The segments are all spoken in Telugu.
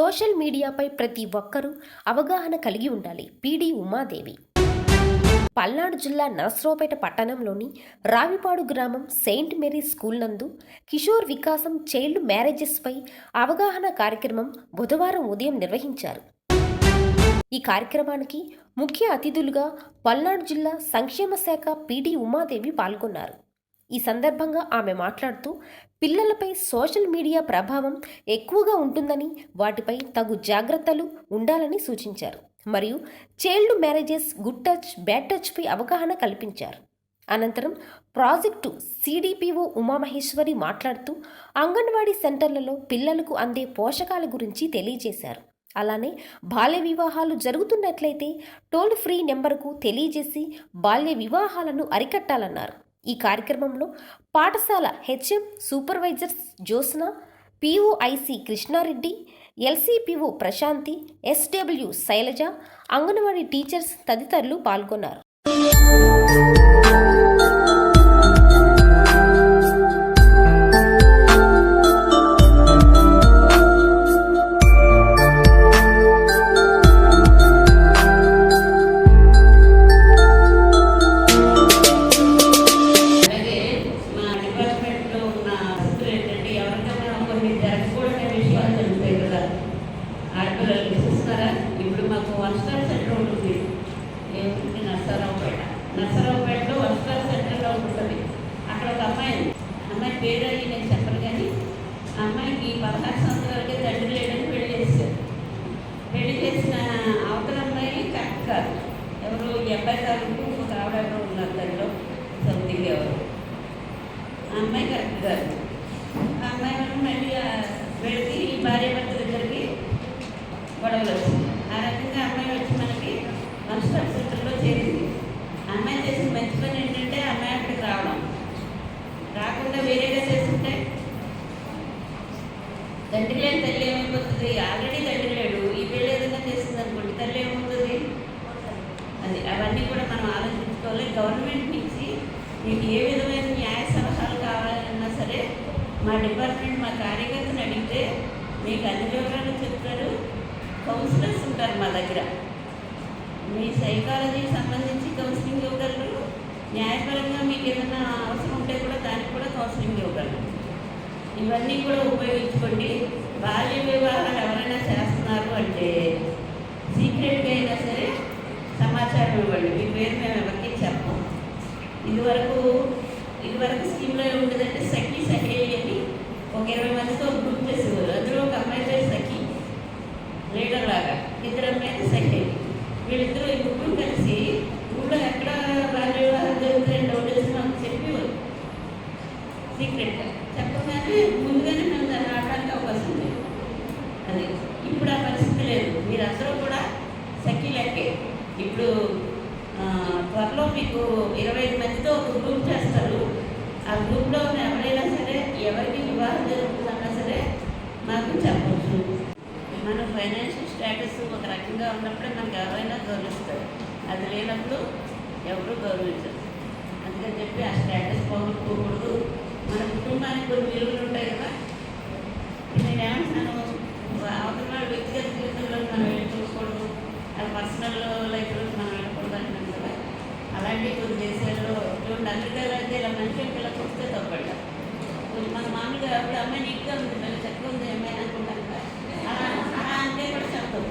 సోషల్ మీడియాపై ప్రతి ఒక్కరూ అవగాహన కలిగి ఉండాలి. పీడీ ఉమాదేవి. పల్నాడు జిల్లా నరసరావుపేట పట్టణంలోని రావిపాడు గ్రామం సెయింట్ మేరీస్ స్కూల్ నందు కిషోర్ వికాసం చైల్డ్ మ్యారేజెస్పై అవగాహన కార్యక్రమం బుధవారం ఉదయం నిర్వహించారు. ఈ కార్యక్రమానికి ముఖ్య అతిథులుగా పల్నాడు జిల్లా సంక్షేమ శాఖ పీడీ ఉమాదేవి పాల్గొన్నారు. ఈ సందర్భంగా ఆమె మాట్లాడుతూ పిల్లలపై సోషల్ మీడియా ప్రభావం ఎక్కువగా ఉంటుందని, వాటిపై తగు జాగ్రత్తలు ఉండాలని సూచించారు. మరియు child marriages, good touch, bad టచ్పై అవగాహన కల్పించారు. అనంతరం ప్రాజెక్టు సిడిపిఓ ఉమామహేశ్వరి మాట్లాడుతూ అంగన్వాడీ సెంటర్లలో పిల్లలకు అందే పోషకాల గురించి తెలియజేశారు. అలానే బాల్య వివాహాలు జరుగుతున్నట్లయితే టోల్ ఫ్రీ నెంబర్కు తెలియజేసి బాల్య వివాహాలను అరికట్టాలన్నారు. ఈ కార్యక్రమంలో పాఠశాల HM supervisors Jyotsna, POIC Krishna Reddy, LCPO Prashanti, SW Shailaja, anganwadi teachers తదితరులు పాల్గొన్నారు. ఇప్పుడు మాకు వన్ స్టార్ సెంటర్ ఉంటుంది. ఏముంటుంది? నరసరావుపేటలో వన్ స్టార్ సెంటర్లో ఉంటుంది. అక్కడ ఒక అమ్మాయి పేరు అయ్యి నేను చెప్పను, కానీ ఆ అమ్మాయికి 16 సంవత్సరాలకే తండ్రి లేడని పెళ్లి చేశారు. పెళ్లి చేసిన అవతల అమ్మాయి కరెక్ట్ కాదు. ఎవరు? ఈ అబ్బాయి తాలూకు ఒక ఆవిడ ఉన్నారు దానిలో సంథింగ్ ఎవరు. ఆ అమ్మాయి కరెక్ట్ కాదు. ఆ అమ్మాయి వల్ల మళ్ళీ వెళితే ఈ భార్య భర్తల ఇద్దరికి గొడవలు వచ్చింది. ఆ రకంగా అమ్మాయి వచ్చి మనకి వన్ స్టాప్ సెంటర్లో చేరింది. అమ్మాయి చేసిన మంచి పని ఏంటంటే అమ్మాయి అక్కడికి రాకుండా వేరేగా చేస్తుంటే తండ్రి లేని తల్లి ఏమైపోతుంది? ఆల్రెడీ తండ్రి లేడు, ఈ పెళ్ళి ఏదైనా చేస్తుంది అనుకోండి, తల్లి ఏమవుతుంది? అవన్నీ కూడా మనం ఆలోచించుకోవాలి. గవర్నమెంట్ నుంచి మీకు ఏ విధమైన న్యాయ సలహాలు కావాలన్నా సరే మా డిపార్ట్మెంట్, మా కార్యకర్తను అడిగితే మీకు అన్ని వివరాలు చెప్తారు. కౌన్సిలర్స్ ఉంటారు మా దగ్గర. మీ సైకాలజీకి సంబంధించి కౌన్సిలింగ్ ఇవ్వగలరు. న్యాయపరంగా మీకు ఏదైనా అవసరం ఉంటే కూడా దానికి కూడా కౌన్సిలింగ్ ఇవ్వగలరు. ఇవన్నీ కూడా ఉపయోగించుకోండి. బాల్య వివాహాలు ఎవరైనా చేస్తున్నారు అంటే సీక్రెట్గా అయినా సరే సమాచారం ఇవ్వండి. మీ పేరు మేము ఎవరికి చెప్పం. ఇదివరకు స్కీమ్లో ఏముంటుందంటే సఖీ సహేలి అని ఒక 20 మందితో గ్రూప్ చేసేవారు. అందులో ఒక అమ్మాయి పేరు సఖీ లీడర్ లాగా, 2 అమ్మాయిలు సఖేలి. వీళ్ళిద్దరూ ఈ ముగ్గురు కలిసి ఊళ్ళో ఎక్కడ బాల్య వివాహాలు జరుగుతాయని డౌట్ వచ్చిన చెప్పేవారు. సీక్రెట్గా చెప్పగానే ముందుగానే మేము దాన్ని ఆడడానికి అవకాశం ఉంది. ఇప్పుడు ఆ పరిస్థితి లేదు. మీరందరూ కూడా సఖీ లెక్కే. ఇప్పుడు త్వరలో మీకు 25 మందితో ఒక గ్రూప్ చేస్తారు. ఆ గ్రూప్లో ఎవరైనా సరే ఎవరికి వివాహం జరుగుతుందన్నా సరే మాకు చెప్పవచ్చు. మన ఫైనాన్షియల్ స్టేటస్ ఒక రకంగా ఉన్నప్పుడే మనకు ఎవరైనా గౌరవిస్తారు. అది లేనప్పుడు ఎవరు గౌరవించరు. అందుకని చెప్పి ఆ స్టేటస్ పోగొట్టుకోకూడదు. మన కుటుంబానికి కొన్ని విలువలు ఉంటాయి కదా. నేను ఏమంటున్నాను, అవతల వ్యక్తిగత జీవితంలో మనం వెళ్ళిపోకూడదు, అది పర్సనల్ లైఫ్లో మనం వెళ్ళకూడదు అంటున్నాం కదా. అలాంటి కొన్ని దేశాల్లో చూడండి, అమెరికాలో అయితే ఇలా మంచి పిల్లలకు వస్తే తప్పట. కొంచెం మన మామూలుగా అప్పుడు అమ్మాయి నీట్గా ఉంది, మళ్ళీ చక్కగా ఉంది అమ్మాయి అనుకుంటాను కదా. అలా అంటే కూడా చెప్పదు.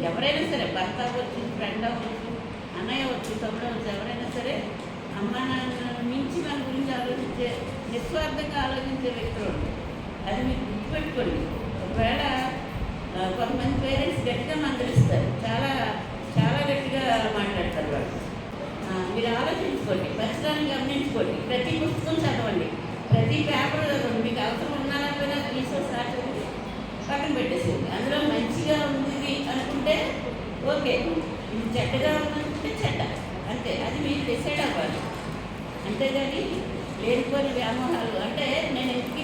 ఎవరైనా సరే భర్త అవ్వచ్చు, ఫ్రెండ్ అవ్వచ్చు, అన్నయ్య అవ్వచ్చు, తమ్ముడు అవ్వచ్చు, ఎవరైనా సరే అమ్మ నాన్నలను మించి మన గురించి ఆలోచించే, నిస్వార్థంగా ఆలోచించే వ్యక్తులు ఉంటారు. అది మీకు గుర్తుపెట్టుకోండి. ఒకవేళ కొంతమంది పేరెంట్స్ గట్టిగా మందలిస్తారు, చాలా చాలా గట్టిగా మాట్లాడతారు వాళ్ళు. మీరు ఆలోచించుకోండి, పరిసరాన్ని గమనించుకోండి, ప్రతి పుస్తకం చదవండి, ప్రతి పేపర్ చదవండి. మీకు అవసరం ఉన్నారా తీసుకోసారి చదివి పక్కన పెట్టేసింది. అందులో మంచిగా ఉంది అనుకుంటే ఓకే, ఇది చెడ్డగా ఉందనుకుంటే చెడ్డ, అంతే. అది మీరు డిసైడ్ అవ్వాలి. అంతేగాని లేనిపోయిన వ్యామోహాలు. అంటే నేను ఎందుకు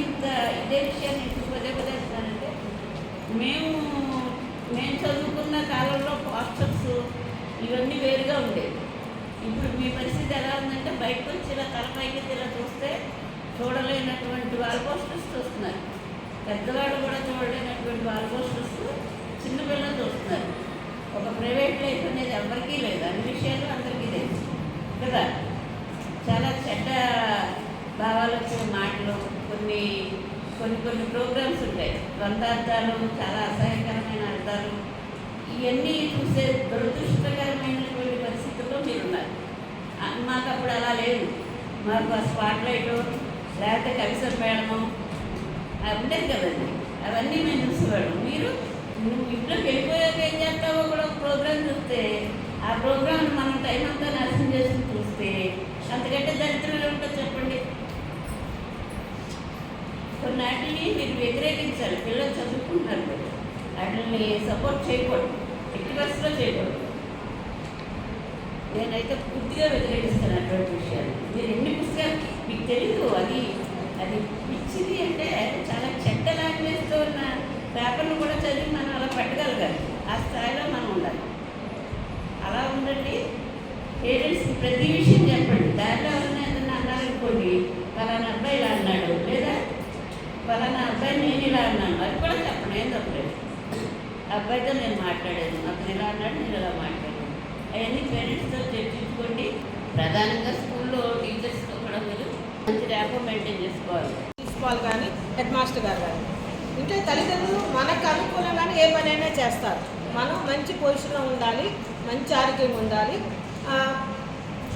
ఇదే విషయాన్ని ఎందుకు పదే అంటున్నానంటే, మేము చదువుకున్న కాలంలో పోస్టర్స్ ఇవన్నీ వేరుగా ఉండేవి. ఇప్పుడు మీ పరిస్థితి ఎలా ఉందంటే బయటకు వచ్చి ఇలా తలపైకి ఇలా చూస్తే చూడలేనటువంటి వాల్ పోస్టర్స్ చూస్తున్నారు. పెద్దవాళ్ళు కూడా చూడలేనటువంటి వాల్ పోస్టర్స్ చిన్నపిల్లలు చూస్తున్నారు. ఒక ప్రైవేట్ లైఫ్ అనేది ఎవరికీ లేదు, అన్ని విషయాలు అందరికీ తెలుసు కదా. చాలా చెడ్డ భావాలు వచ్చే మాటలు, కొన్ని కొన్ని కొన్ని ప్రోగ్రామ్స్ ఉంటాయి, ద్వంద్వార్థాలు, చాలా అసహ్యకరమైన అర్థాలు, ఇవన్నీ చూసే దురదృష్టకరమైనటువంటి పరిస్థితుల్లో మీరున్నారు. మాకు అప్పుడు అలా లేదు. మాకు ఆ స్పాట్ లైటు లేకపోతే కవిసం మేడము ఉండేది కదండి, అవన్నీ మేము చూసేవాడు. మీరు నువ్వు ఇంట్లోకి వెళ్ళిపోయాక ఏం చేస్తావో కూడా ఒక ప్రోగ్రామ్ చూస్తే ఆ ప్రోగ్రామ్ మనం టైం అంతా నాశనం చేసుకుని చూస్తే అంతకంటే దరిద్రం ఏమిటో చెప్పండి. కొన్నిటిని మీరు వ్యతిరేకించాలి. పిల్లలు చదువుకుంటున్నారు కదా, వాటిని సపోర్ట్ చేయకూడదు, ఎట్టి పరిస్థితిలో చేయకూడదు. నేనైతే పూర్తిగా వ్యతిరేకిస్తాను అటువంటి విషయాలు. మీరు ఎన్ని పుస్తకాలు మీకు తెలీదు, అది అది పిచ్చిది అంటే చాలా చెడ్డ లాంగ్వేజ్తో ఉన్న పేపర్లు కూడా చదివి మనం అలా పెట్టగలగాలి. ఆ స్థాయిలో మనం ఉండాలి. అలా ఉండండి. పేరెంట్స్కి ప్రతి విషయం చెప్పండి. దాంట్లో ఎవరైనా ఏదన్నా అన్నారనుకోండి, పలానా అబ్బాయి ఇలా అన్నాడు, లేదా పలానా అబ్బాయి నేను ఇలా అన్నాను, అది కూడా చెప్పండి, ఏం తప్పలేదు. అబ్బాయితో నేను మాట్లాడాను, అతను ఇలా అన్నాడు, నేను ఇలా మాట్లాడాను, అవన్నీ పేరెంట్స్తో చర్చించుకోండి. ప్రధానంగా స్కూల్లో టీచర్స్తో కూడా మీరు మంచి ర్యాపో మెయింటైన్ చేసుకోవాలి. ప్రిన్సిపాల్ కానీ హెడ్ మాస్టర్ గారు కానీ ఇంట్లో తల్లిదండ్రులు మనకు అనుకూలంగానే ఏ పనైనా చేస్తారు. మనం మంచి పొజిషన్లో ఉండాలి, మంచి ఆరోగ్యంగా ఉండాలి,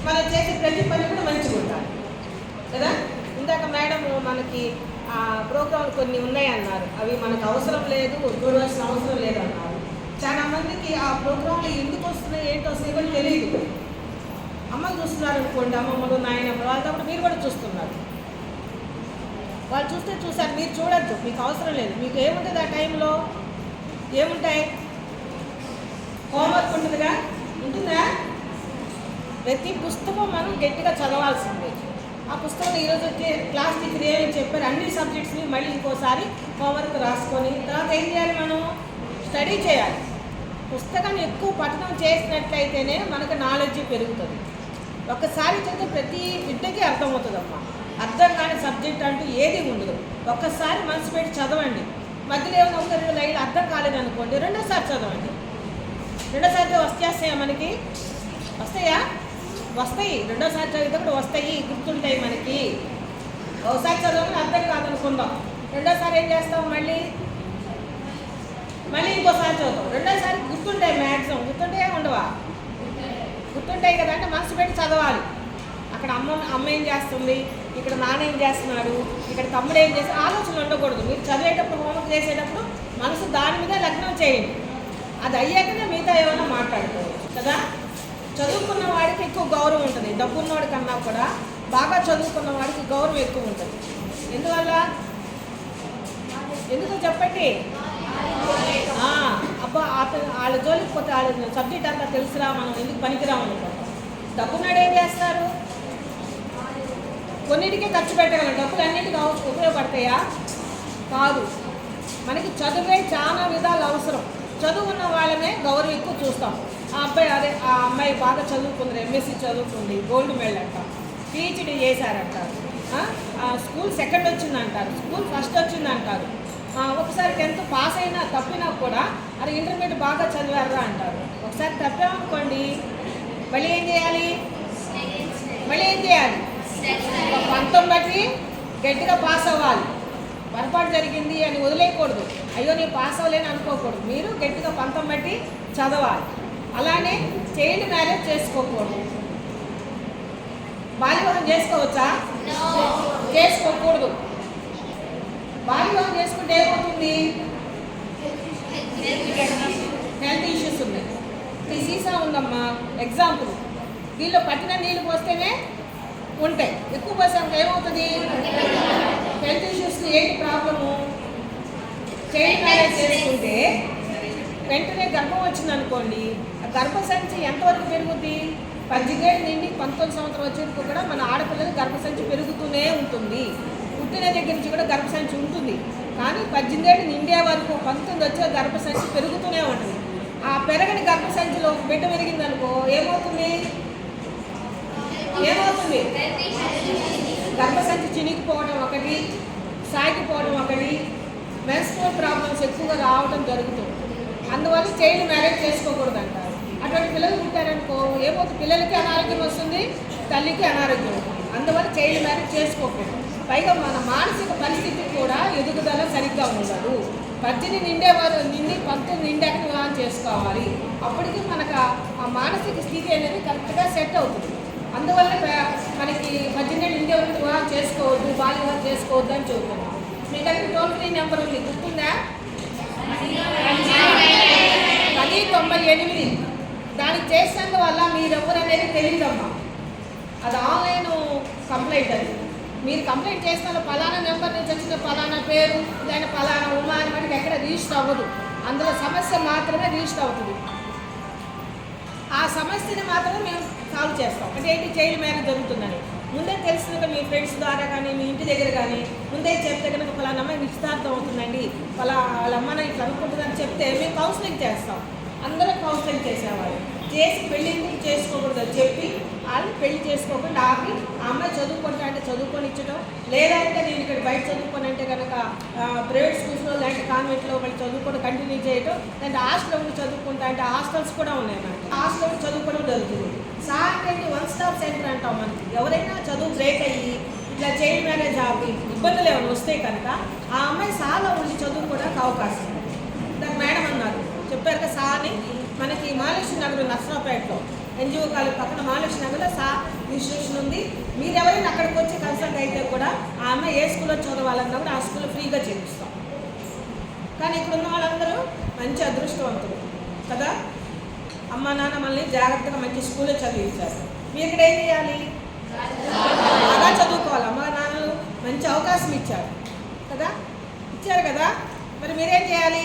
మనం చేసే ప్రతి పని కూడా మంచిగా ఉండాలి కదా. ఇందాక మేడం మనకి ప్రోగ్రాంలు కొన్ని ఉన్నాయన్నారు, అవి మనకు అవసరం లేదు, చూడవలసిన అవసరం లేదన్నారు. చాలా మందికి ఆ ప్రోగ్రాంలు ఎందుకు వస్తున్నాయి, ఏంటి వస్తున్నాయి కూడా తెలియదు. అమ్మలు చూస్తున్నారు అనుకోండి, అమ్మమ్మలు నాయనమ్మలు, వాళ్ళతో మీరు కూడా చూస్తున్నారు. వాళ్ళు చూసారు, మీరు చూడద్దు, మీకు అవసరం లేదు. మీకు ఏముంటుంది ఆ టైంలో? ఏముంటాయి? హోంవర్క్ ఉంటుందిగా, ఉంటుందా? ప్రతి పుస్తకం మనం గట్టిగా చదవాల్సిందే. ఆ పుస్తకం ఈరోజు వచ్చే క్లాస్ టీచర్ ఏమని చెప్పారు, అన్ని సబ్జెక్ట్స్ని మళ్ళీ ఇంకోసారి హోంవర్క్ రాసుకొని తర్వాత ఏం చేయాలి, మనం స్టడీ చేయాలి. పుస్తకాన్ని ఎక్కువ పఠనం చేసినట్లయితేనే మనకు నాలెడ్జ్ పెరుగుతుంది. ఒక్కసారి చదివితే ప్రతి బిడ్డకి అర్థమవుతుందమ్మా. అర్థం కాని సబ్జెక్ట్ అంటూ ఏది ఉండదు. ఒక్కసారి మనసు పెట్టి చదవండి. మధ్యలో ఏమైనా ఒక 2 లైన్లు అర్థం కాలేదనుకోండి, రెండోసారి చదవండి. రెండోసారి వస్తాయా మనకి? వస్తాయా? వస్తాయి. రెండోసారి చదివితే కూడా వస్తాయి, గుర్తుంటాయి మనకి. ఒకసారి చదవని అర్థం కాదనుకుందాం, రెండోసారి ఏం చేస్తాం, మళ్ళీ ఇంకోసారి చదువుతాం. రెండోసారి గుర్తుంటాయి, మ్యాక్సిమం గుర్తుంటాయా ఉండవా? గుర్తుంటాయి కదా. అంటే మనసు పెట్టి చదవాలి. అక్కడ అమ్మ ఏం చేస్తుంది, ఇక్కడ నాన్న ఏం చేస్తున్నాడు, ఇక్కడ తమ్ముడు ఏం చేస్తే ఆలోచన ఉండకూడదు. మీరు చదివేటప్పుడు, హోంవర్క్ చేసేటప్పుడు మనసు దాని మీద లగ్నం చేయండి. అది అయ్యాకనే మిగతా ఏమైనా మాట్లాడుకోవచ్చు కదా. చదువుకున్న వాడికి ఎక్కువ గౌరవం ఉంటుంది. డబ్బున్నవాడి కన్నా కూడా బాగా చదువుకున్న వాడికి గౌరవం ఎక్కువ ఉంటుంది. ఎందుకో చెప్పండి. అబ్బా వాళ్ళ జోలికి పోతే వాళ్ళ సబ్జెక్ట్ అంతా తెలుసురా, మనం ఎందుకు పనికిరాము అనుకుంటాం. డబ్బున్నాడు ఏం చేస్తారు? కొన్నిటికే ఖర్చు పెట్టగలం, డబ్బులు అన్నిటికీ ఉపయోగపడతాయా? కాదు. మనకి చదువే చాలా విధాలు అవసరం. చదువుకున్న వాళ్ళనే గౌరవం ఎక్కువ చూస్తాం. ఆ అమ్మాయి బాగా చదువుకుంది, ఎంఎస్సీ చదువుకుంది, గోల్డ్ మెడల్ అంటారు, పిహెచ్డీ చేశారంటారు, స్కూల్ సెకండ్ వచ్చిందంటారు, స్కూల్ ఫస్ట్ వచ్చిందంటారు. ఒకసారి 10th పాస్ అయినా తప్పినా కూడా అది ఇంటర్మీడియట్ బాగా చదివారా అంటారు. ఒకసారి తప్పామనుకోండి, మళ్ళీ ఏం చేయాలి? ఒక పంతం బట్టి గట్టిగా పాస్ అవ్వాలి. పొరపాటు జరిగింది అని వదిలేయకూడదు, అయ్యో నేను పాస్ అవ్వలేని అనుకోకూడదు. మీరు గట్టిగా పంతం బట్టి చదవాలి. అలానే చైల్డ్ మ్యారేజ్ చేసుకోకూడదు. బాల్యవివాహం చేసుకోవచ్చా? చేసుకోకూడదు. బాల్యవివాహం చేసుకుంటే ఏమవుతుంది? హెల్త్ ఇష్యూస్ ఉన్నాయి. ఈ సీసా ఉందమ్మా ఎగ్జాంపుల్, దీనిలో పట్టిన నీళ్ళు పోస్తేనే ఉంటాయి, ఎక్కువ పోసాక ఏమవుతుంది? Health issues. ఏంటి ప్రాబ్లము? చైల్డ్ మ్యారేజ్ చేసుకుంటే వెంటనే గర్భం వచ్చిందనుకోండి, ఆ గర్భసంచి ఎంతవరకు పెరుగుద్ది? 18 ఏళ్ళు నిండి 19 సంవత్సరం వచ్చేందుకు కూడా మన ఆడపిల్లలు గర్భసంచి పెరుగుతూనే ఉంటుంది. పుట్టిన దగ్గర నుంచి కూడా గర్భసంచి ఉంటుంది. కానీ 18 ఏళ్ళు నిండే వరకు 19 వచ్చే గర్భసంచి పెరుగుతూనే ఉంటుంది. ఆ పెరగని గర్భసంచిలో బిడ్డ పెరిగిందనుకో ఏమవుతుంది? గర్భసంచి చినిగిపోవడం ఒకటి, సాగిపోవడం ఒకటి, మెన్స్ట్రువల్ ప్రాబ్లమ్స్ ఎక్కువగా రావడం జరుగుతుంది. అందువల్ల చైల్డ్ మ్యారేజ్ చేసుకోకూడదు అంటారు. అటువంటి పిల్లలు పుట్టారనుకో ఏమవుతుంది, పిల్లలకి అనారోగ్యం వస్తుంది, తల్లికి అనారోగ్యం ఉంటుంది. అందువల్ల చైల్డ్ మ్యారేజ్ చేసుకోకూడదు. పైగా మన మానసిక పరిస్థితి కూడా ఎదుగుదల సరిగ్గా ఉండదు. 18 నిండేవారు 19 నిండాక వివాహం చేసుకోవాలి. అప్పటికి మనకు ఆ మానసిక స్థితి అనేది కరెక్ట్గా సెట్ అవుతుంది. అందువల్ల మనకి 18 నిండే వరకు వివాహం చేసుకోవద్దు, బాల్య వివాహం చేసుకోవద్దు అని చెబుతున్నాం. మీ దగ్గర టోల్ ఫ్రీ నెంబర్ ఉంది, గుర్తుందా? 1098. దానికి చేసినందు వల్ల మీరెవరు అనేది తెలియదమ్మా. అది ఆన్లైన్ కంప్లైంట్. అది మీరు కంప్లైంట్ చేసిన పలానా నెంబర్ నుంచి వచ్చిన పలానా పేరు లేదా పలానా ఉమా అని మనకి ఎక్కడ రిజిస్టర్ అవ్వదు. అందులో సమస్య మాత్రమే రిజిస్టర్ అవుతుంది. ఆ సమస్యని మాత్రమే మేము సాల్వ్ చేస్తాం. అంటే ఏంటి, చైల్డ్ మ్యారేజ్ జరుగుతుందని ముందే తెలిసిన మీ ఫ్రెండ్స్ ద్వారా కానీ మీ ఇంటి దగ్గర కానీ ముందే చెప్తే కనుక పలానా అమ్మాయి నిశ్చితార్థం అవుతుందండి, వాళ్ళ అమ్మని ఇట్లా అనుకుంటుందని చెప్తే మేము కౌన్సిలింగ్ చేస్తాం. అందరూ కౌన్సిలింగ్ చేసేవాళ్ళు. చేసి పెళ్ళిళ్ళు చేసుకోకూడదని చెప్పి వాళ్ళు పెళ్లి చేసుకోకుండా ఆపి ఆ అమ్మాయి చదువుకుంటా అంటే చదువుకొని ఇచ్చడం, లేదంటే నేను ఇక్కడ బయట చదువుకొని అంటే కనుక ప్రైవేట్ స్కూల్స్లో లేదంటే కాన్వెంట్లో మళ్ళీ చదువుకొని కంటిన్యూ చేయడం, లేదంటే హాస్టల్లో ఉండి చదువుకుంటా అంటే హాస్టల్స్ కూడా ఉన్నాయి. మనకి హాస్టల్లో ఉండి చదువుకోవడం జరుగుతుంది. సాయంత్రం 1 స్టాప్ సెంటర్ అంటాం. మనకి ఎవరైనా చదువు బ్రేక్ అయ్యి ఇట్లా చైల్డ్ మ్యారేజ్ ఆపి ఇబ్బందులు ఏమైనా వస్తే కనుక ఆ అమ్మాయి సాలో ఉండి చదువుకోవడానికి అవకాశం ఉంది. దానికి మేడం అన్నారు, చెప్పారు కదా సార్ని, మనకి మహాలక్ష్మి నగర్ నర్సరావుపేటలో ఎన్జిఓ కాలేజ్ పక్కన మహాలక్ష్మి నగర్లో సార్ ఇన్స్టిట్యూషన్ ఉంది. మీరు ఎవరైనా అక్కడికి వచ్చి కన్సల్ట్ అయితే కూడా ఆ అమ్మాయి ఏ స్కూల్లో చదవాలన్నా కూడా ఆ స్కూల్లో ఫ్రీగా చేపిస్తాం. కానీ ఇక్కడ ఉన్న వాళ్ళందరూ మంచి అదృష్టవంతులు కదా. అమ్మ నాన్న మళ్ళీ జాగ్రత్తగా మంచి స్కూల్లో చదివించారు. మీరు ఇక్కడ ఏం చేయాలి, బాగా చదువుకోవాలి. అమ్మ నాన్నలు మంచి అవకాశం ఇచ్చారు కదా, ఇచ్చారు కదా. మరి మీరేం చేయాలి,